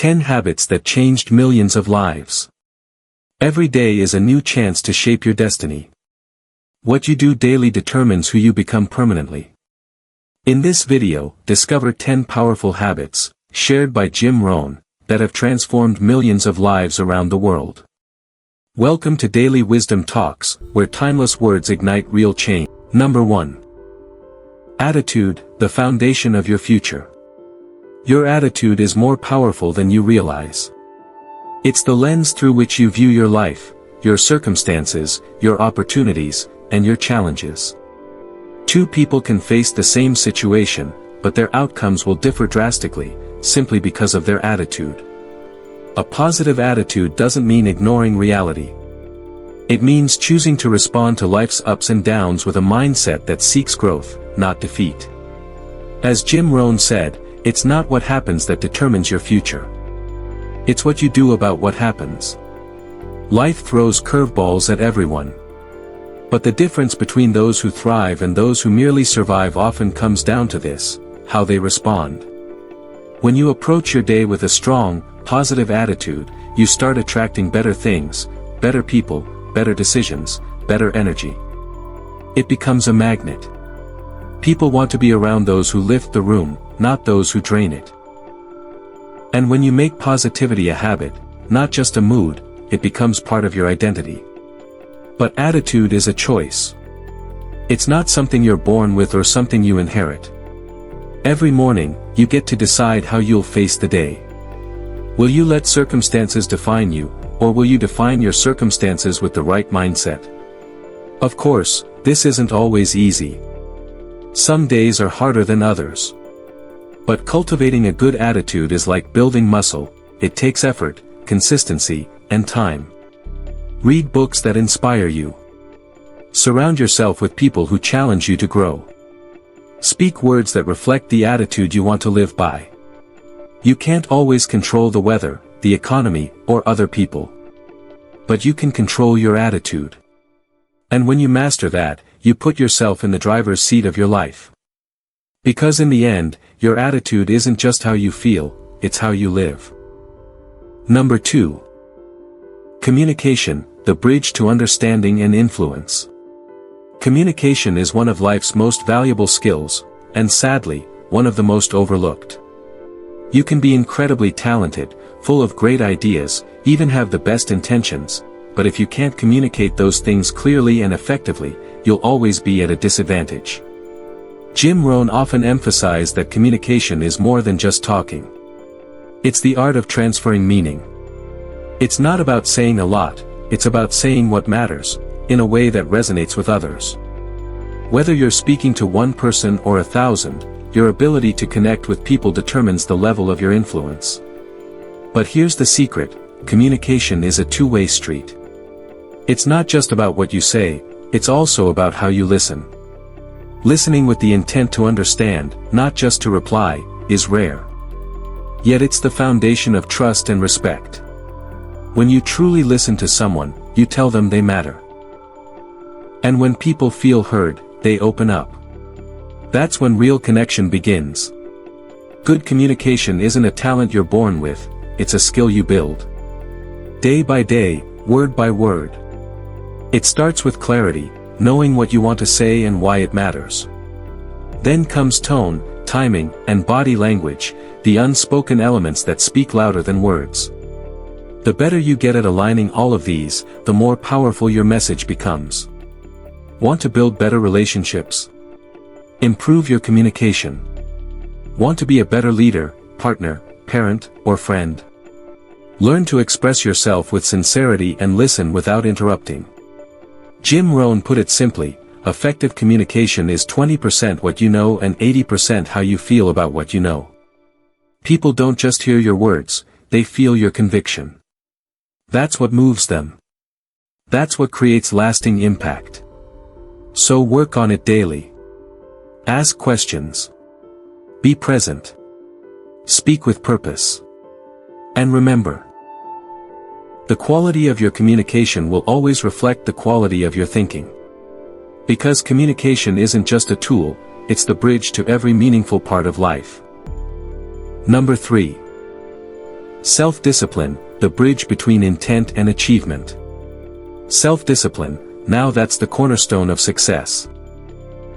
10 Habits That Changed Millions of Lives. Every day is a new chance to shape your destiny. What you do daily determines who you become permanently. In this video, discover 10 powerful habits, shared by Jim Rohn, that have transformed millions of lives around the world. Welcome to Daily Wisdom Talks, where timeless words ignite real change. Number 1. Attitude, the foundation of your future. Your attitude is more powerful than you realize. It's the lens through which you view your life, your circumstances, your opportunities, and your challenges. Two people can face the same situation, but their outcomes will differ drastically, simply because of their attitude. A positive attitude doesn't mean ignoring reality. It means choosing to respond to life's ups and downs with a mindset that seeks growth, not defeat. As Jim Rohn said, it's not what happens that determines your future. It's what you do about what happens. Life throws curveballs at everyone. But the difference between those who thrive and those who merely survive often comes down to this: how they respond. When you approach your day with a strong, positive attitude, you start attracting better things, better people, better decisions, better energy. It becomes a magnet. People want to be around those who lift the room, not those who drain it. And when you make positivity a habit, not just a mood, it becomes part of your identity. But attitude is a choice. It's not something you're born with or something you inherit. Every morning, you get to decide how you'll face the day. Will you let circumstances define you, or will you define your circumstances with the right mindset? Of course, this isn't always easy. Some days are harder than others. But cultivating a good attitude is like building muscle. It takes effort, consistency, and time. Read books that inspire you. Surround yourself with people who challenge you to grow. Speak words that reflect the attitude you want to live by. You can't always control the weather, the economy, or other people. But you can control your attitude. And when you master that, you put yourself in the driver's seat of your life. Because in the end, your attitude isn't just how you feel, it's how you live. Number 2. Communication, the bridge to understanding and influence. Communication is one of life's most valuable skills, and sadly, one of the most overlooked. You can be incredibly talented, full of great ideas, even have the best intentions, but if you can't communicate those things clearly and effectively, you'll always be at a disadvantage. Jim Rohn often emphasized that communication is more than just talking. It's the art of transferring meaning. It's not about saying a lot, it's about saying what matters, in a way that resonates with others. Whether you're speaking to one person or 1,000, your ability to connect with people determines the level of your influence. But here's the secret: communication is a two-way street. It's not just about what you say, it's also about how you listen. Listening with the intent to understand, not just to reply, is rare. Yet it's the foundation of trust and respect. When you truly listen to someone, you tell them they matter. And when people feel heard, they open up. That's when real connection begins. Good communication isn't a talent you're born with, it's a skill you build. Day by day, word by word. It starts with clarity, knowing what you want to say and why it matters. Then comes tone, timing, and body language, the unspoken elements that speak louder than words. The better you get at aligning all of these, the more powerful your message becomes. Want to build better relationships? Improve your communication. Want to be a better leader, partner, parent, or friend? Learn to express yourself with sincerity and listen without interrupting. Jim Rohn put it simply: effective communication is 20% what you know and 80% how you feel about what you know. People don't just hear your words, they feel your conviction. That's what moves them. That's what creates lasting impact. So work on it daily. Ask questions. Be present. Speak with purpose. And remember, the quality of your communication will always reflect the quality of your thinking. Because communication isn't just a tool, it's the bridge to every meaningful part of life. Number 3. Self-discipline, the bridge between intent and achievement. Self-discipline, now that's the cornerstone of success.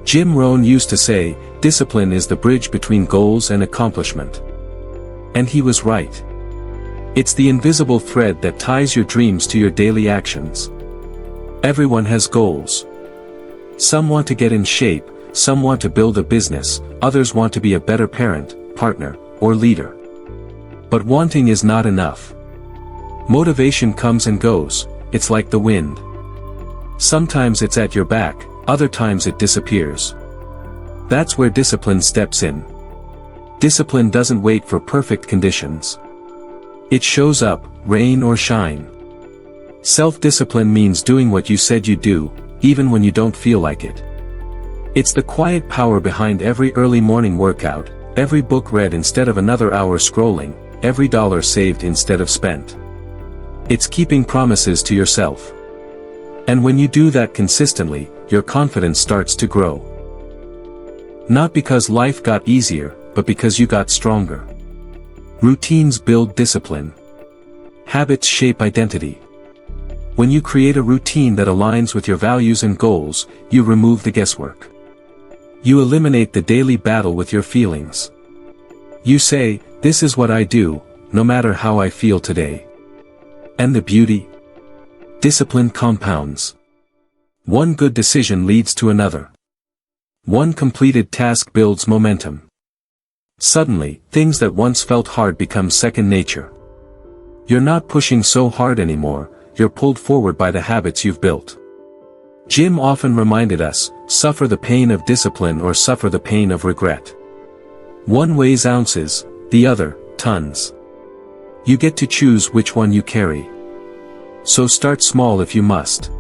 Jim Rohn used to say, discipline is the bridge between goals and accomplishment. And he was right. It's the invisible thread that ties your dreams to your daily actions. Everyone has goals. Some want to get in shape, some want to build a business, others want to be a better parent, partner, or leader. But wanting is not enough. Motivation comes and goes, it's like the wind. Sometimes it's at your back, other times it disappears. That's where discipline steps in. Discipline doesn't wait for perfect conditions. It shows up, rain or shine. Self-discipline means doing what you said you'd do, even when you don't feel like it. It's the quiet power behind every early morning workout, every book read instead of another hour scrolling, every dollar saved instead of spent. It's keeping promises to yourself. And when you do that consistently, your confidence starts to grow. Not because life got easier, but because you got stronger. Routines build discipline. Habits shape identity. When you create a routine that aligns with your values and goals, you remove the guesswork. You eliminate the daily battle with your feelings. You say, this is what I do, no matter how I feel today. And the beauty? Discipline compounds. One good decision leads to another. One completed task builds momentum. Suddenly, things that once felt hard become second nature. You're not pushing so hard anymore, you're pulled forward by the habits you've built. Jim often reminded us, suffer the pain of discipline or suffer the pain of regret. One weighs ounces, the other, tons. You get to choose which one you carry. So start small if you must.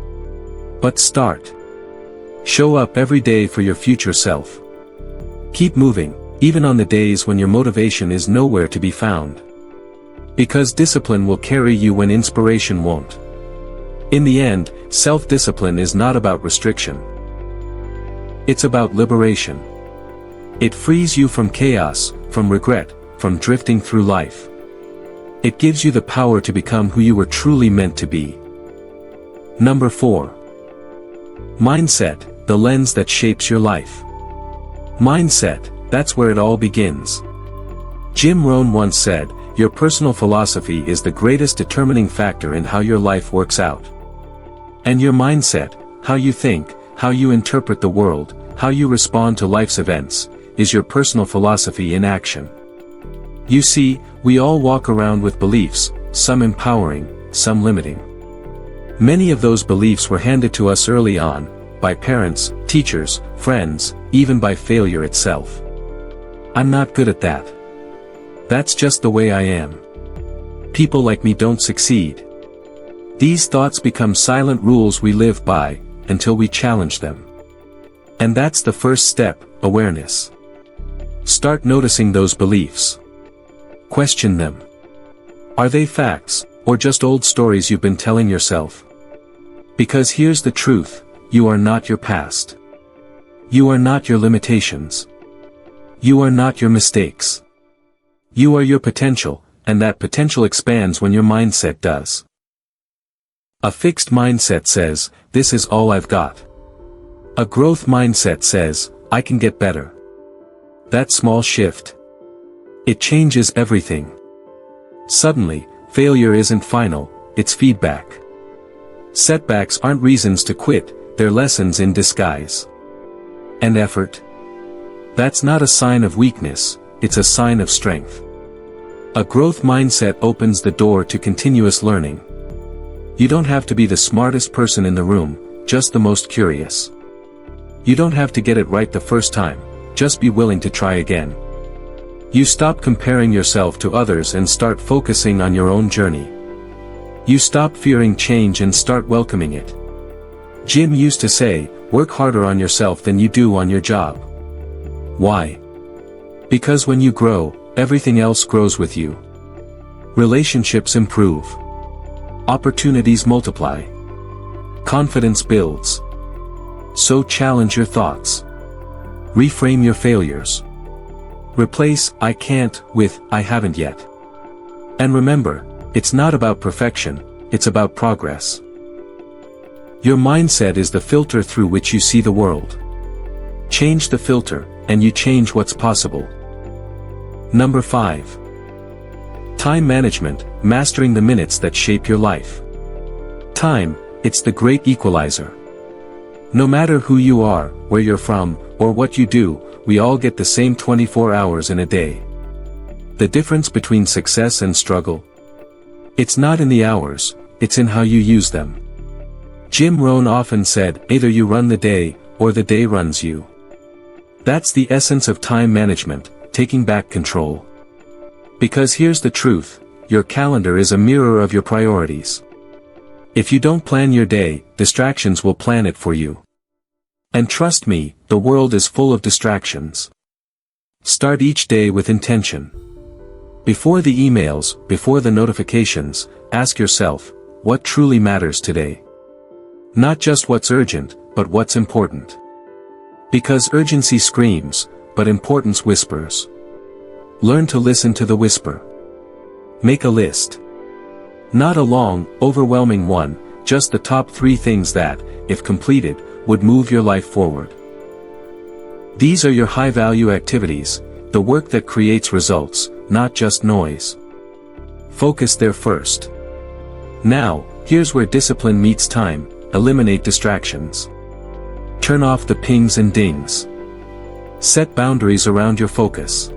But start. Show up every day for your future self. Keep moving, even on the days when your motivation is nowhere to be found. Because discipline will carry you when inspiration won't. In the end, self-discipline is not about restriction. It's about liberation. It frees you from chaos, from regret, from drifting through life. It gives you the power to become who you were truly meant to be. Number 4. Mindset, the lens that shapes your life. Mindset, that's where it all begins. Jim Rohn once said, your personal philosophy is the greatest determining factor in how your life works out. And your mindset, how you think, how you interpret the world, how you respond to life's events, is your personal philosophy in action. You see, we all walk around with beliefs, some empowering, some limiting. Many of those beliefs were handed to us early on, by parents, teachers, friends, even by failure itself. I'm not good at that. That's just the way I am. People like me don't succeed. These thoughts become silent rules we live by, until we challenge them. And that's the first step, awareness. Start noticing those beliefs. Question them. Are they facts, or just old stories you've been telling yourself? Because here's the truth, you are not your past. You are not your limitations. You are not your mistakes. You are your potential, and that potential expands when your mindset does. A fixed mindset says, this is all I've got. A growth mindset says, I can get better. That small shift. It changes everything. Suddenly, failure isn't final, it's feedback. Setbacks aren't reasons to quit, they're lessons in disguise. And effort? That's not a sign of weakness, it's a sign of strength. A growth mindset opens the door to continuous learning. You don't have to be the smartest person in the room, just the most curious. You don't have to get it right the first time, just be willing to try again. You stop comparing yourself to others and start focusing on your own journey. You stop fearing change and start welcoming it. Jim used to say, work harder on yourself than you do on your job. Why? Because when you grow, everything else grows with you. Relationships improve. Opportunities multiply. Confidence builds. So challenge your thoughts. Reframe your failures. Replace, I can't, with, I haven't yet. And remember, it's not about perfection, it's about progress. Your mindset is the filter through which you see the world. Change the filter, and you change what's possible. Number 5. Time management, mastering the minutes that shape your life. Time, it's the great equalizer. No matter who you are, where you're from, or what you do, we all get the same 24 hours in a day. The difference between success and struggle? It's not in the hours, it's in how you use them. Jim Rohn often said, either you run the day, or the day runs you. That's the essence of time management, taking back control. Because here's the truth, your calendar is a mirror of your priorities. If you don't plan your day, distractions will plan it for you. And trust me, the world is full of distractions. Start each day with intention. Before the emails, before the notifications, ask yourself, what truly matters today? Not just what's urgent, but what's important. Because urgency screams, but importance whispers. Learn to listen to the whisper. Make a list. Not a long, overwhelming one, just the top 3 things that, if completed, would move your life forward. These are your high-value activities, the work that creates results, not just noise. Focus there first. Now, here's where discipline meets time. Eliminate distractions. Turn off the pings and dings. Set boundaries around your focus.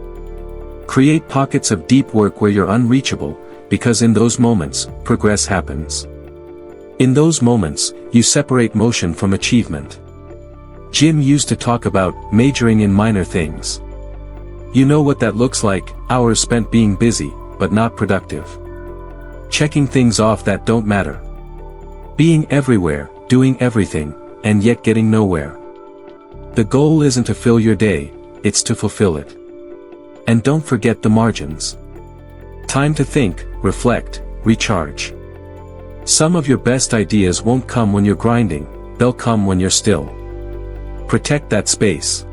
Create pockets of deep work where you're unreachable, because in those moments, progress happens. In those moments, you separate motion from achievement. Jim used to talk about majoring in minor things. You know what that looks like, hours spent being busy, but not productive. Checking things off that don't matter. Being everywhere, doing everything, and yet getting nowhere. The goal isn't to fill your day, it's to fulfill it. And don't forget the margins. Time to think, reflect, recharge. Some of your best ideas won't come when you're grinding, they'll come when you're still. Protect that space.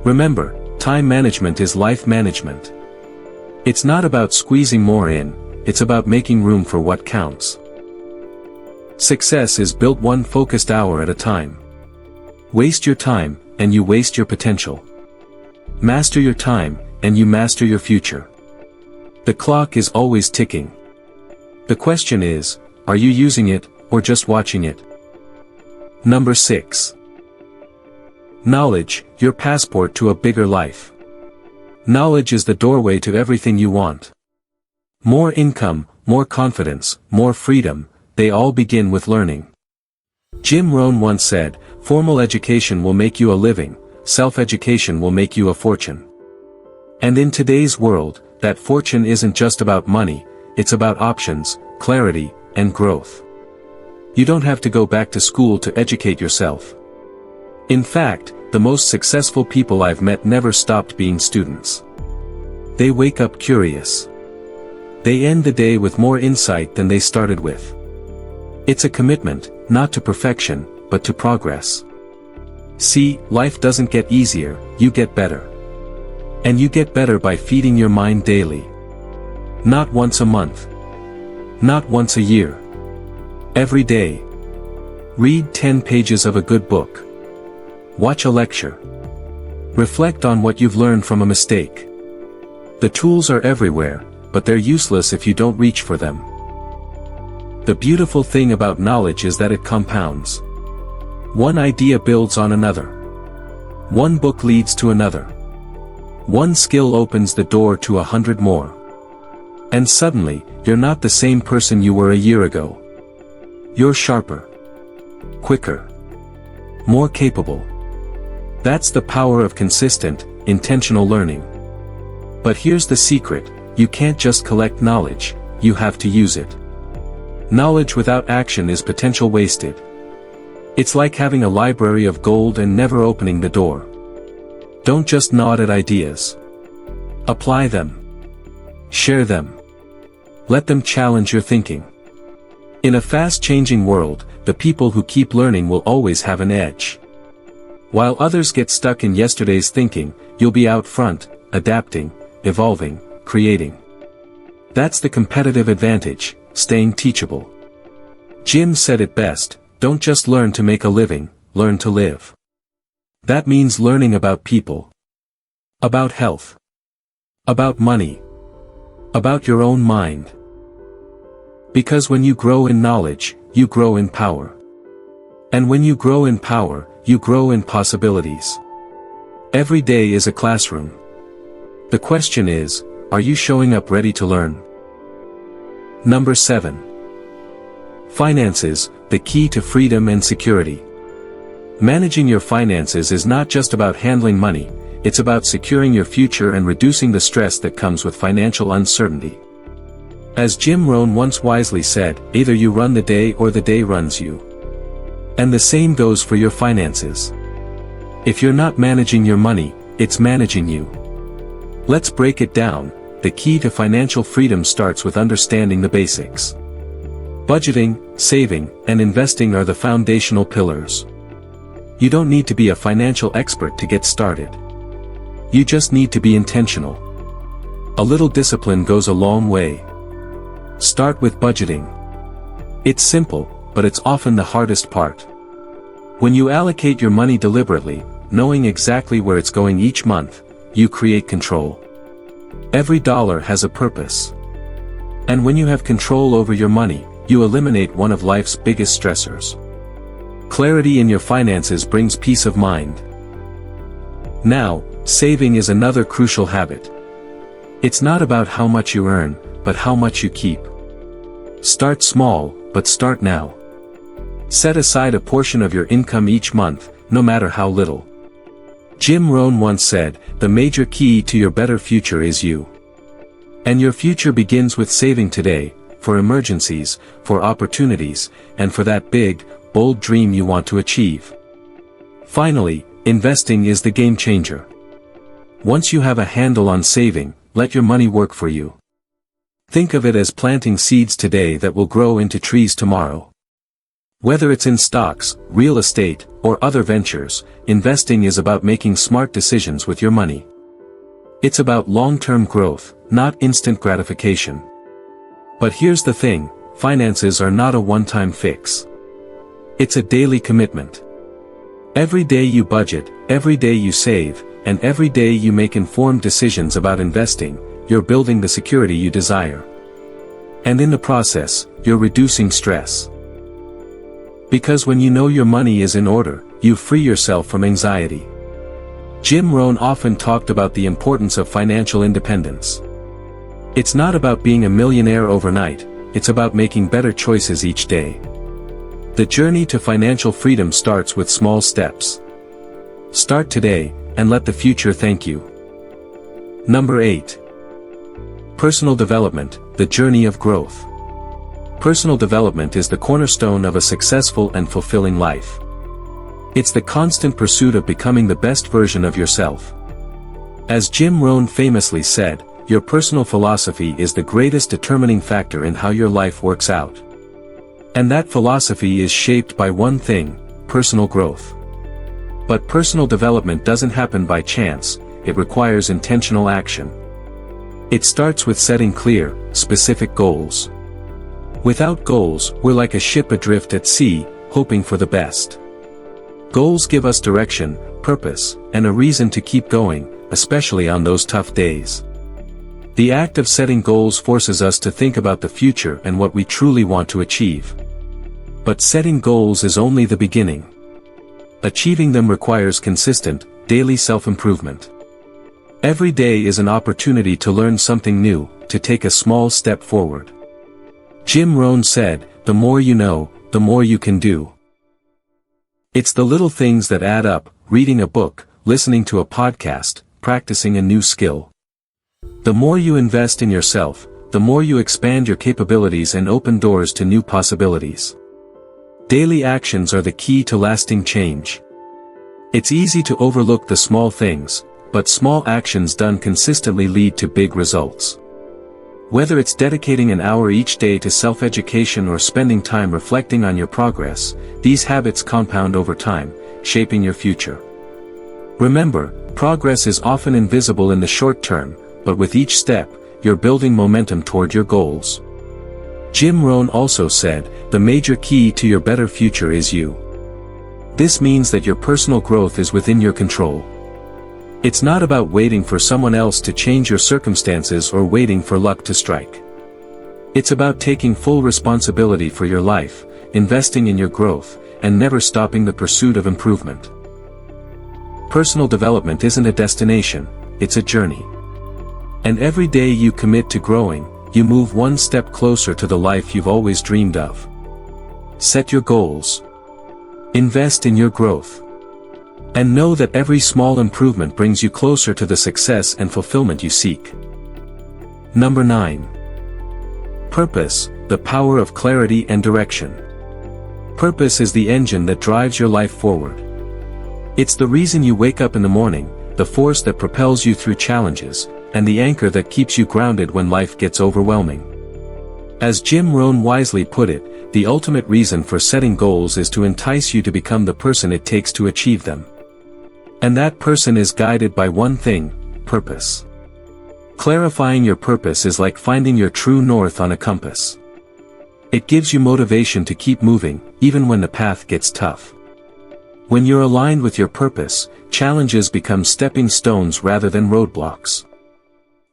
Remember, time management is life management. It's not about squeezing more in, it's about making room for what counts. Success is built one focused hour at a time. Waste your time, and you waste your potential. Master your time, and you master your future. The clock is always ticking. The question is, are you using it, or just watching it? Number 6. Knowledge, your passport to a bigger life. Knowledge is the doorway to everything you want. More income, more confidence, more freedom, they all begin with learning. Jim Rohn once said, formal education will make you a living, self-education will make you a fortune. And in today's world, that fortune isn't just about money, it's about options, clarity, and growth. You don't have to go back to school to educate yourself. In fact, the most successful people I've met never stopped being students. They wake up curious. They end the day with more insight than they started with. It's a commitment, not to perfection, but to progress. See, life doesn't get easier, you get better. And you get better by feeding your mind daily. Not once a month. Not once a year. Every day. Read 10 pages of a good book. Watch a lecture. Reflect on what you've learned from a mistake. The tools are everywhere, but they're useless if you don't reach for them. The beautiful thing about knowledge is that it compounds. One idea builds on another. One book leads to another. One skill opens the door to 100 more. And suddenly, you're not the same person you were a year ago. You're sharper. Quicker. More capable. That's the power of consistent, intentional learning. But here's the secret, you can't just collect knowledge, you have to use it. Knowledge without action is potential wasted. It's like having a library of gold and never opening the door. Don't just nod at ideas. Apply them. Share them. Let them challenge your thinking. In a fast-changing world, the people who keep learning will always have an edge. While others get stuck in yesterday's thinking, you'll be out front, adapting, evolving, creating. That's the competitive advantage, staying teachable. Jim said it best, don't just learn to make a living, learn to live. That means learning about people. About health. About money. About your own mind. Because when you grow in knowledge, you grow in power. And when you grow in power, you grow in possibilities. Every day is a classroom. The question is, are you showing up ready to learn? Number 7. Finances, the key to freedom and security. Managing your finances is not just about handling money, it's about securing your future and reducing the stress that comes with financial uncertainty. As Jim Rohn once wisely said, either you run the day or the day runs you. And the same goes for your finances. If you're not managing your money, it's managing you. Let's break it down. The key to financial freedom starts with understanding the basics. Budgeting, saving, and investing are the foundational pillars. You don't need to be a financial expert to get started. You just need to be intentional. A little discipline goes a long way. Start with budgeting. It's simple, but it's often the hardest part. When you allocate your money deliberately, knowing exactly where it's going each month, you create control. Every dollar has a purpose. And when you have control over your money, you eliminate one of life's biggest stressors. Clarity in your finances brings peace of mind. Now, saving is another crucial habit. It's not about how much you earn, but how much you keep. Start small, but start now. Set aside a portion of your income each month, no matter how little. Jim Rohn once said, the major key to your better future is you. And your future begins with saving today, for emergencies, for opportunities, and for that big, bold dream you want to achieve. Finally, investing is the game changer. Once you have a handle on saving, let your money work for you. Think of it as planting seeds today that will grow into trees tomorrow. Whether it's in stocks, real estate, or other ventures, investing is about making smart decisions with your money. It's about long-term growth, not instant gratification. But here's the thing, finances are not a one-time fix. It's a daily commitment. Every day you budget, every day you save, and every day you make informed decisions about investing, you're building the security you desire. And in the process, you're reducing stress. Because when you know your money is in order, you free yourself from anxiety. Jim Rohn often talked about the importance of financial independence. It's not about being a millionaire overnight, it's about making better choices each day. The journey to financial freedom starts with small steps. Start today, and let the future thank you. Number 8. Personal development, the journey of growth. Personal development is the cornerstone of a successful and fulfilling life. It's the constant pursuit of becoming the best version of yourself. As Jim Rohn famously said, your personal philosophy is the greatest determining factor in how your life works out. And that philosophy is shaped by one thing, personal growth. But personal development doesn't happen by chance, it requires intentional action. It starts with setting clear, specific goals. Without goals, we're like a ship adrift at sea, hoping for the best. Goals give us direction, purpose, and a reason to keep going, especially on those tough days. The act of setting goals forces us to think about the future and what we truly want to achieve. But setting goals is only the beginning. Achieving them requires consistent, daily self-improvement. Every day is an opportunity to learn something new, to take a small step forward. Jim Rohn said, the more you know, the more you can do. It's the little things that add up, reading a book, listening to a podcast, practicing a new skill. The more you invest in yourself, the more you expand your capabilities and open doors to new possibilities. Daily actions are the key to lasting change. It's easy to overlook the small things, but small actions done consistently lead to big results. Whether it's dedicating an hour each day to self-education or spending time reflecting on your progress, these habits compound over time, shaping your future. Remember, progress is often invisible in the short term, but with each step, you're building momentum toward your goals. Jim Rohn also said, "The major key to your better future is you." This means that your personal growth is within your control. It's not about waiting for someone else to change your circumstances or waiting for luck to strike. It's about taking full responsibility for your life, investing in your growth, and never stopping the pursuit of improvement. Personal development isn't a destination, it's a journey. And every day you commit to growing, you move one step closer to the life you've always dreamed of. Set your goals. Invest in your growth. And know that every small improvement brings you closer to the success and fulfillment you seek. Number 9. Purpose, the power of clarity and direction. Purpose is the engine that drives your life forward. It's the reason you wake up in the morning, the force that propels you through challenges, and the anchor that keeps you grounded when life gets overwhelming. As Jim Rohn wisely put it, the ultimate reason for setting goals is to entice you to become the person it takes to achieve them. And that person is guided by one thing: purpose. Clarifying your purpose is like finding your true north on a compass. It gives you motivation to keep moving, even when the path gets tough. When you're aligned with your purpose, challenges become stepping stones rather than roadblocks.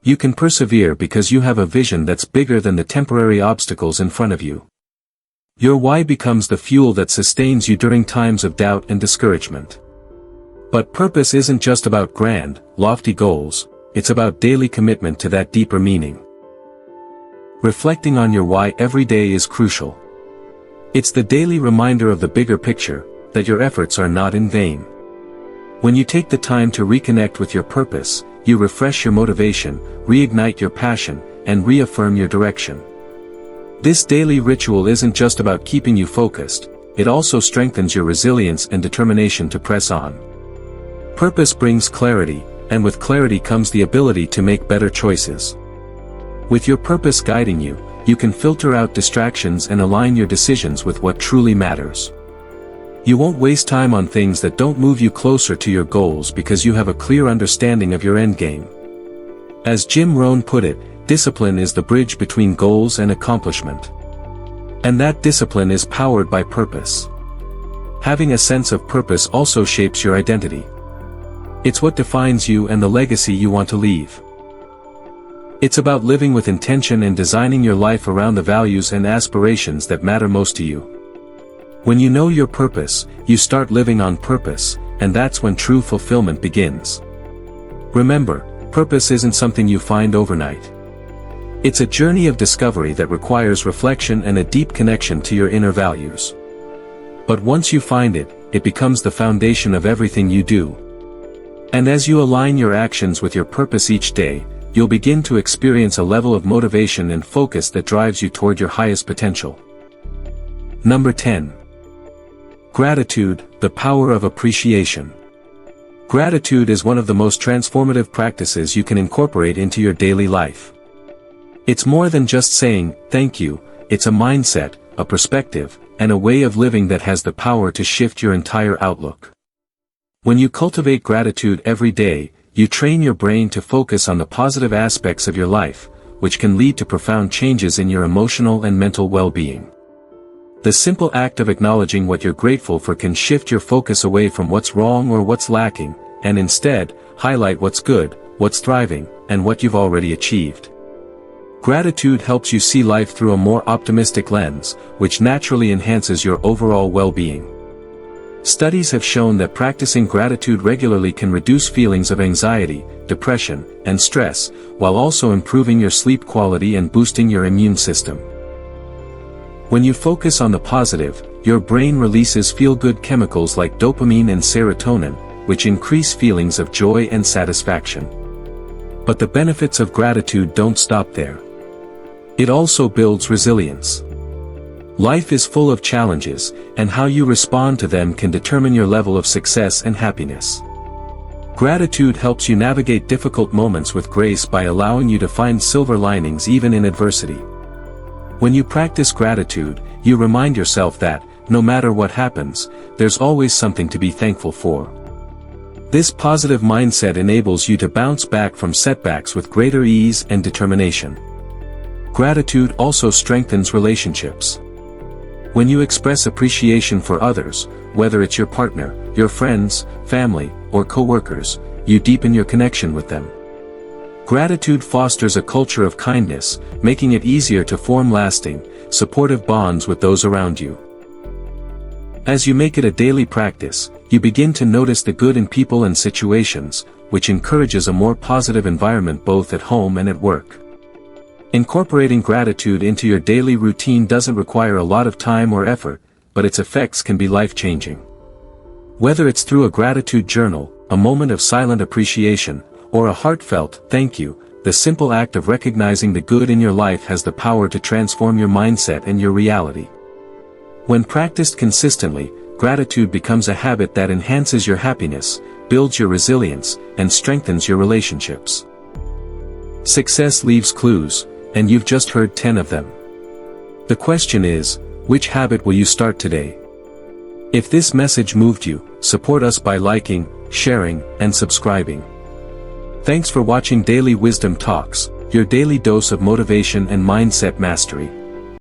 You can persevere because you have a vision that's bigger than the temporary obstacles in front of you. Your why becomes the fuel that sustains you during times of doubt and discouragement. But purpose isn't just about grand, lofty goals, it's about daily commitment to that deeper meaning. Reflecting on your why every day is crucial. It's the daily reminder of the bigger picture, that your efforts are not in vain. When you take the time to reconnect with your purpose, you refresh your motivation, reignite your passion, and reaffirm your direction. This daily ritual isn't just about keeping you focused, it also strengthens your resilience and determination to press on. Purpose brings clarity, and with clarity comes the ability to make better choices. With your purpose guiding you, you can filter out distractions and align your decisions with what truly matters. You won't waste time on things that don't move you closer to your goals because you have a clear understanding of your endgame. As Jim Rohn put it, discipline is the bridge between goals and accomplishment. And that discipline is powered by purpose. Having a sense of purpose also shapes your identity. It's what defines you and the legacy you want to leave. It's about living with intention and designing your life around the values and aspirations that matter most to you. When you know your purpose, you start living on purpose, and that's when true fulfillment begins. Remember, purpose isn't something you find overnight. It's a journey of discovery that requires reflection and a deep connection to your inner values. But once you find it, it becomes the foundation of everything you do. And as you align your actions with your purpose each day, you'll begin to experience a level of motivation and focus that drives you toward your highest potential. Number 10. Gratitude, the power of appreciation. Gratitude is one of the most transformative practices you can incorporate into your daily life. It's more than just saying, "thank you," it's a mindset, a perspective, and a way of living that has the power to shift your entire outlook. When you cultivate gratitude every day, you train your brain to focus on the positive aspects of your life, which can lead to profound changes in your emotional and mental well-being. The simple act of acknowledging what you're grateful for can shift your focus away from what's wrong or what's lacking, and instead, highlight what's good, what's thriving, and what you've already achieved. Gratitude helps you see life through a more optimistic lens, which naturally enhances your overall well-being. Studies have shown that practicing gratitude regularly can reduce feelings of anxiety, depression, and stress, while also improving your sleep quality and boosting your immune system. When you focus on the positive, your brain releases feel-good chemicals like dopamine and serotonin, which increase feelings of joy and satisfaction. But the benefits of gratitude don't stop there. It also builds resilience. Life is full of challenges, and how you respond to them can determine your level of success and happiness. Gratitude helps you navigate difficult moments with grace by allowing you to find silver linings even in adversity. When you practice gratitude, you remind yourself that, no matter what happens, there's always something to be thankful for. This positive mindset enables you to bounce back from setbacks with greater ease and determination. Gratitude also strengthens relationships. When you express appreciation for others, whether it's your partner, your friends, family, or co-workers, you deepen your connection with them. Gratitude fosters a culture of kindness, making it easier to form lasting, supportive bonds with those around you. As you make it a daily practice, you begin to notice the good in people and situations, which encourages a more positive environment both at home and at work. Incorporating gratitude into your daily routine doesn't require a lot of time or effort, but its effects can be life-changing. Whether it's through a gratitude journal, a moment of silent appreciation, or a heartfelt thank you, the simple act of recognizing the good in your life has the power to transform your mindset and your reality. When practiced consistently, gratitude becomes a habit that enhances your happiness, builds your resilience, and strengthens your relationships. Success leaves clues, and you've just heard 10 of them. The question is, which habit will you start today? If this message moved you, support us by liking, sharing, and subscribing. Thanks for watching Daily Wisdom Talks, your daily dose of motivation and mindset mastery.